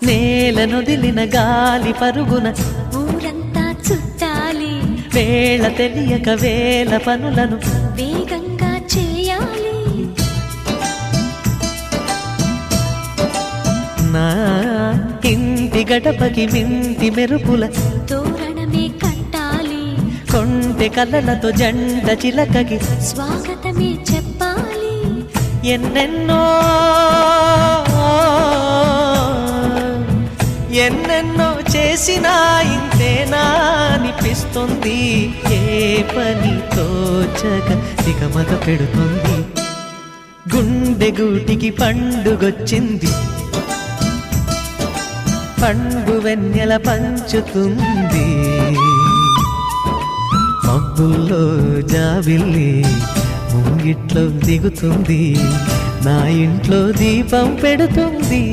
నేలనొదిలిన గాలి పరుగున ఊరంతా చుట్టాలి, వేళ తెలియక వేల పనులను వేగంగా చేయాలి. నా ఇంటి గడపకి వింటి మెరుపుల తోరణమే కట్టాలి, కొంటె కలలతో జంట చిలకకి స్వాగతమే చెప్పాలి. ఎన్నెన్నో ఎన్నెన్నో చేసినా ఇంతేనా అనిపిస్తుంది. ఏ పని తోచక దిగమగ పెడుతుంది. గుండె గూటికి పండుగొచ్చింది, పండు వెన్నెల పంచుతుంది. మబ్బుల్లో జాబిల్లి ముంగిట్లో దిగుతుంది, నా ఇంట్లో దీపం పెడుతుంది.